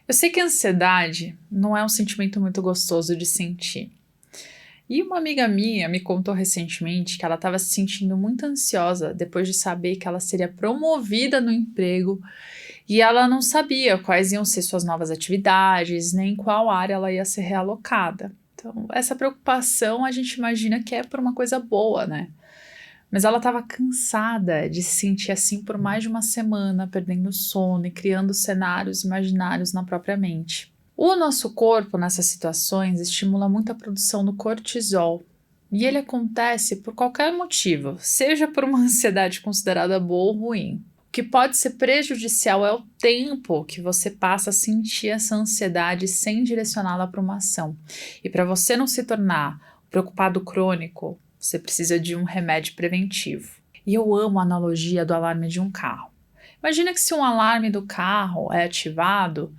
Eu sei que a ansiedade não é um sentimento muito gostoso de sentir. E uma amiga minha me contou recentemente que ela estava se sentindo muito ansiosa depois de saber que ela seria promovida no emprego e ela não sabia quais iam ser suas novas atividades, nem em qual área ela ia ser realocada. Então, essa preocupação a gente imagina que é por uma coisa boa, né? Mas ela estava cansada de se sentir assim por mais de uma semana, perdendo sono e criando cenários imaginários na própria mente. O nosso corpo, nessas situações, estimula muito a produção do cortisol. E ele acontece por qualquer motivo, seja por uma ansiedade considerada boa ou ruim. O que pode ser prejudicial é o tempo que você passa a sentir essa ansiedade sem direcioná-la para uma ação. E para você não se tornar preocupado crônico, você precisa de um remédio preventivo. E eu amo a analogia do alarme de um carro. Imagina que se um alarme do carro é ativado,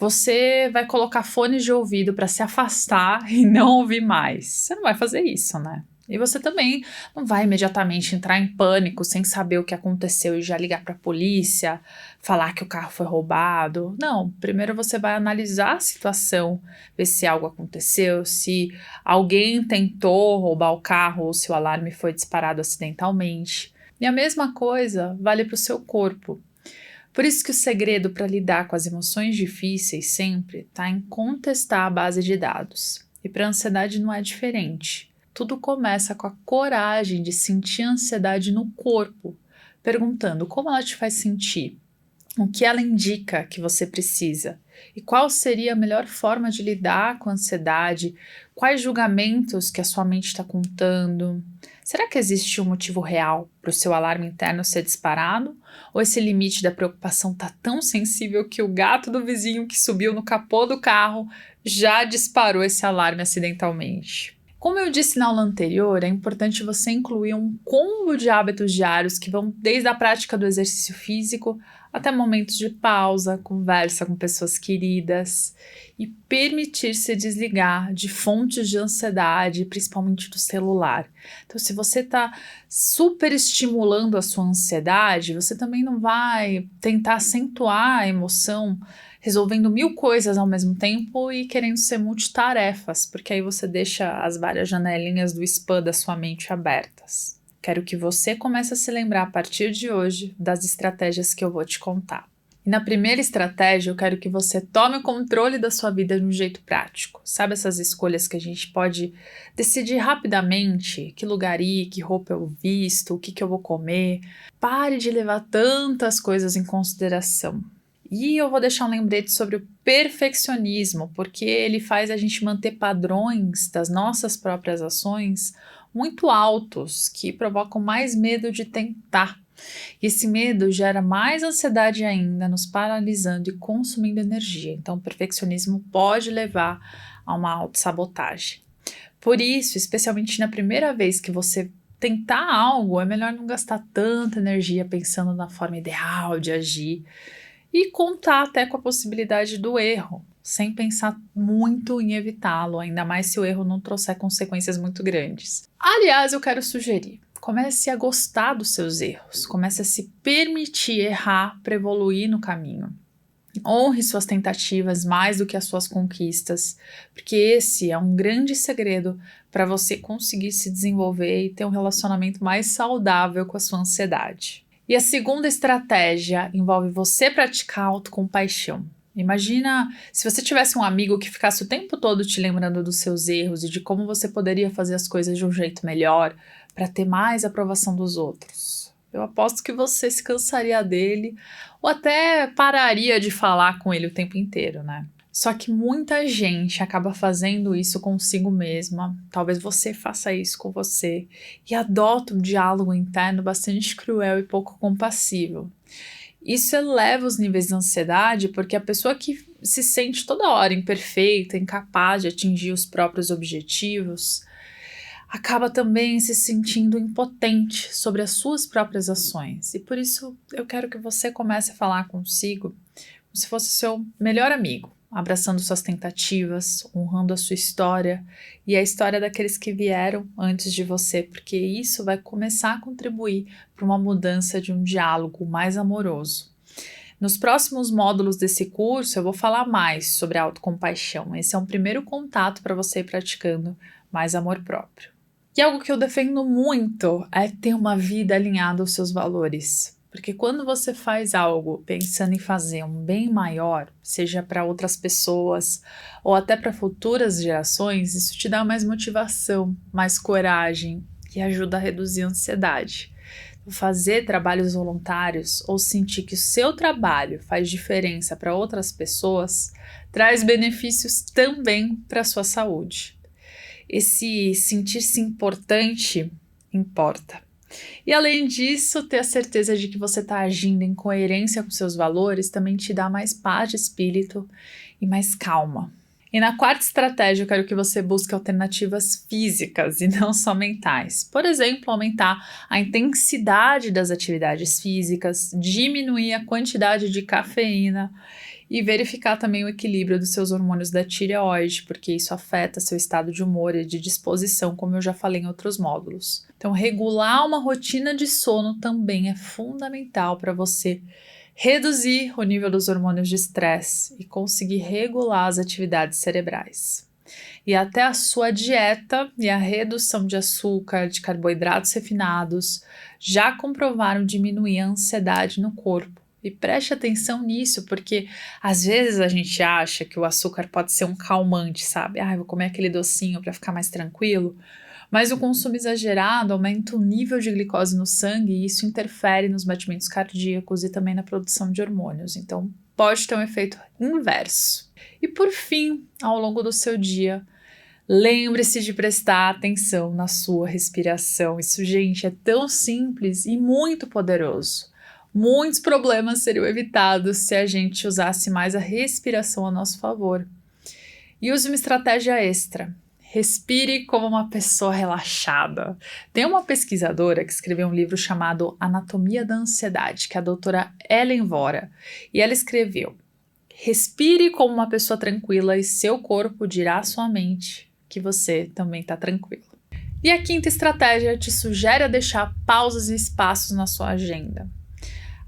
você vai colocar fones de ouvido para se afastar e não ouvir mais. Você não vai fazer isso, né? E você também não vai imediatamente entrar em pânico sem saber o que aconteceu e já ligar para a polícia, falar que o carro foi roubado. Não, primeiro você vai analisar a situação, ver se algo aconteceu, se alguém tentou roubar o carro ou se o alarme foi disparado acidentalmente. E a mesma coisa vale para o seu corpo. Por isso que o segredo para lidar com as emoções difíceis sempre está em contestar a base de dados. E para a ansiedade não é diferente. Tudo começa com a coragem de sentir a ansiedade no corpo, perguntando como ela te faz sentir, o que ela indica que você precisa e qual seria a melhor forma de lidar com a ansiedade, quais julgamentos que a sua mente está contando. Será que existe um motivo real para o seu alarme interno ser disparado? Ou esse limite da preocupação está tão sensível que o gato do vizinho que subiu no capô do carro já disparou esse alarme acidentalmente? Como eu disse na aula anterior, é importante você incluir um combo de hábitos diários que vão desde a prática do exercício físico até momentos de pausa, conversa com pessoas queridas e permitir-se desligar de fontes de ansiedade, principalmente do celular. Então, se você está super estimulando a sua ansiedade, você também não vai tentar acentuar a emoção resolvendo 1000 coisas ao mesmo tempo e querendo ser multitarefas, porque aí você deixa as várias janelinhas do spam da sua mente abertas. Quero que você comece a se lembrar a partir de hoje das estratégias que eu vou te contar. E na primeira estratégia, eu quero que você tome o controle da sua vida de um jeito prático. Sabe essas escolhas que a gente pode decidir rapidamente? Que lugar ir, que roupa eu visto, o que eu vou comer? Pare de levar tantas coisas em consideração. E eu vou deixar um lembrete sobre o perfeccionismo, porque ele faz a gente manter padrões das nossas próprias ações muito altos, que provocam mais medo de tentar. E esse medo gera mais ansiedade ainda, nos paralisando e consumindo energia. Então, o perfeccionismo pode levar a uma autossabotagem. Por isso, especialmente na primeira vez que você tentar algo, é melhor não gastar tanta energia pensando na forma ideal de agir e contar até com a possibilidade do erro, sem pensar muito em evitá-lo, ainda mais se o erro não trouxer consequências muito grandes. Aliás, eu quero sugerir: comece a gostar dos seus erros, comece a se permitir errar para evoluir no caminho. Honre suas tentativas mais do que as suas conquistas, porque esse é um grande segredo para você conseguir se desenvolver e ter um relacionamento mais saudável com a sua ansiedade. E a segunda estratégia envolve você praticar autocompaixão. Imagina se você tivesse um amigo que ficasse o tempo todo te lembrando dos seus erros e de como você poderia fazer as coisas de um jeito melhor para ter mais aprovação dos outros. Eu aposto que você se cansaria dele ou até pararia de falar com ele o tempo inteiro, né? Só que muita gente acaba fazendo isso consigo mesma, talvez você faça isso com você, e adota um diálogo interno bastante cruel e pouco compassivo. Isso eleva os níveis de ansiedade porque a pessoa que se sente toda hora imperfeita, incapaz de atingir os próprios objetivos, acaba também se sentindo impotente sobre as suas próprias ações. E por isso eu quero que você comece a falar consigo como se fosse seu melhor amigo, abraçando suas tentativas, honrando a sua história e a história daqueles que vieram antes de você, porque isso vai começar a contribuir para uma mudança de um diálogo mais amoroso. Nos próximos módulos desse curso, eu vou falar mais sobre a autocompaixão. Esse é um primeiro contato para você ir praticando mais amor próprio. E algo que eu defendo muito é ter uma vida alinhada aos seus valores. Porque quando você faz algo pensando em fazer um bem maior, seja para outras pessoas ou até para futuras gerações, isso te dá mais motivação, mais coragem e ajuda a reduzir a ansiedade. Fazer trabalhos voluntários ou sentir que o seu trabalho faz diferença para outras pessoas traz benefícios também para a sua saúde. Esse sentir-se importante importa. E além disso, ter a certeza de que você está agindo em coerência com seus valores também te dá mais paz de espírito e mais calma. E na quarta estratégia, eu quero que você busque alternativas físicas e não só mentais. Por exemplo, aumentar a intensidade das atividades físicas, diminuir a quantidade de cafeína e verificar também o equilíbrio dos seus hormônios da tireoide, porque isso afeta seu estado de humor e de disposição, como eu já falei em outros módulos. Então, regular uma rotina de sono também é fundamental para você reduzir o nível dos hormônios de estresse e conseguir regular as atividades cerebrais. E até a sua dieta e a redução de açúcar, de carboidratos refinados já comprovaram diminuir a ansiedade no corpo. E preste atenção nisso, porque às vezes a gente acha que o açúcar pode ser um calmante, sabe? Vou comer aquele docinho para ficar mais tranquilo. Mas o consumo exagerado aumenta o nível de glicose no sangue e isso interfere nos batimentos cardíacos e também na produção de hormônios. Então, pode ter um efeito inverso. E por fim, ao longo do seu dia, lembre-se de prestar atenção na sua respiração. Isso, gente, é tão simples e muito poderoso. Muitos problemas seriam evitados se a gente usasse mais a respiração a nosso favor. E use uma estratégia extra. Respire como uma pessoa relaxada. Tem uma pesquisadora que escreveu um livro chamado Anatomia da Ansiedade, que é a doutora Ellen Vora. E ela escreveu: respire como uma pessoa tranquila e seu corpo dirá à sua mente que você também está tranquilo. E a quinta estratégia te sugere a deixar pausas e espaços na sua agenda.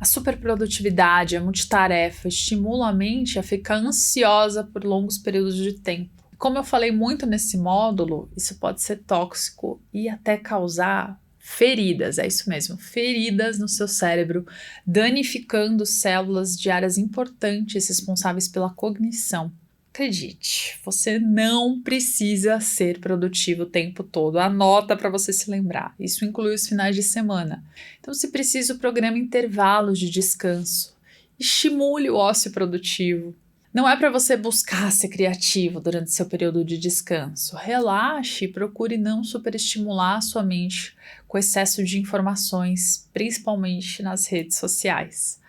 A superprodutividade, a multitarefa estimulam a mente a ficar ansiosa por longos períodos de tempo. Como eu falei muito nesse módulo, isso pode ser tóxico e até causar feridas, é isso mesmo, feridas no seu cérebro, danificando células de áreas importantes responsáveis pela cognição. Acredite, você não precisa ser produtivo o tempo todo. Anota para você se lembrar. Isso inclui os finais de semana. Então, se precisa, programa intervalos de descanso. Estimule o ócio produtivo. Não é para você buscar ser criativo durante seu período de descanso. Relaxe e procure não superestimular a sua mente com excesso de informações, principalmente nas redes sociais.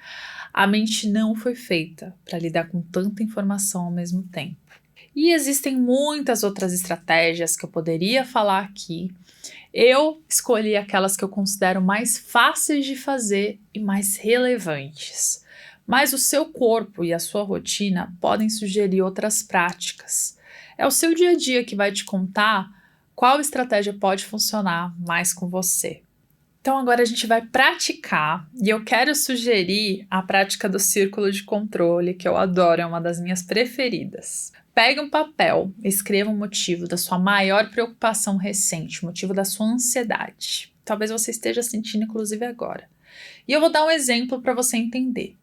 A mente não foi feita para lidar com tanta informação ao mesmo tempo. E existem muitas outras estratégias que eu poderia falar aqui. Eu escolhi aquelas que eu considero mais fáceis de fazer e mais relevantes. Mas o seu corpo e a sua rotina podem sugerir outras práticas. É o seu dia a dia que vai te contar qual estratégia pode funcionar mais com você. Então agora a gente vai praticar e eu quero sugerir a prática do círculo de controle, que eu adoro, é uma das minhas preferidas. Pegue um papel, escreva o motivo da sua maior preocupação recente, o motivo da sua ansiedade. Talvez você esteja sentindo inclusive agora. E eu vou dar um exemplo para você entender.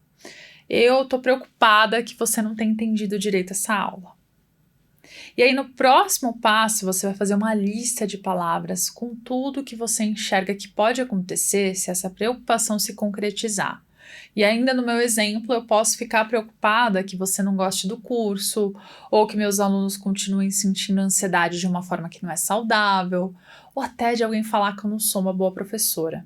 Eu tô preocupada que você não tenha entendido direito essa aula. E aí no próximo passo você vai fazer uma lista de palavras com tudo que você enxerga que pode acontecer se essa preocupação se concretizar. E ainda no meu exemplo eu posso ficar preocupada que você não goste do curso, ou que meus alunos continuem sentindo ansiedade de uma forma que não é saudável, ou até de alguém falar que eu não sou uma boa professora.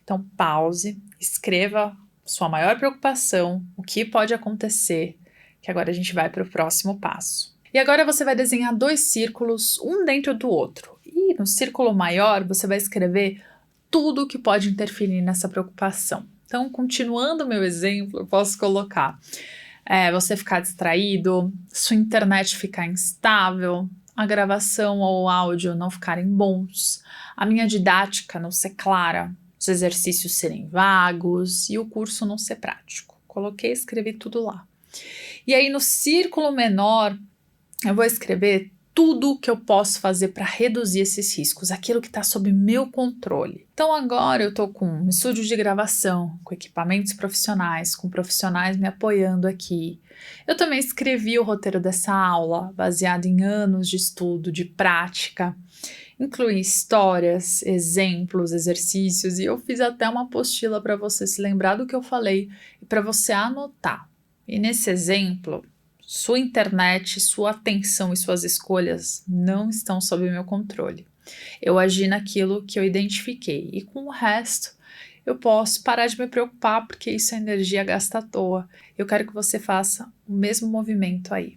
Então pause, escreva sua maior preocupação, o que pode acontecer, que agora a gente vai para o próximo passo. E agora você vai desenhar 2 círculos, um dentro do outro. E no círculo maior você vai escrever tudo o que pode interferir nessa preocupação. Então, continuando o meu exemplo, eu posso colocar você ficar distraído, sua internet ficar instável, a gravação ou o áudio não ficarem bons, a minha didática não ser clara, os exercícios serem vagos e o curso não ser prático. coloquei, escrevi tudo lá. E aí no círculo menor, eu vou escrever tudo que eu posso fazer para reduzir esses riscos, aquilo que está sob meu controle. Então agora eu estou com um estúdio de gravação, com equipamentos profissionais, com profissionais me apoiando aqui. Eu também escrevi o roteiro dessa aula, baseado em anos de estudo, de prática. Incluí histórias, exemplos, exercícios e eu fiz até uma apostila para você se lembrar do que eu falei e para você anotar. E nesse exemplo, sua internet, sua atenção e suas escolhas não estão sob meu controle. Eu agi naquilo que eu identifiquei e com o resto eu posso parar de me preocupar porque isso é energia gasta à toa. Eu quero que você faça o mesmo movimento aí.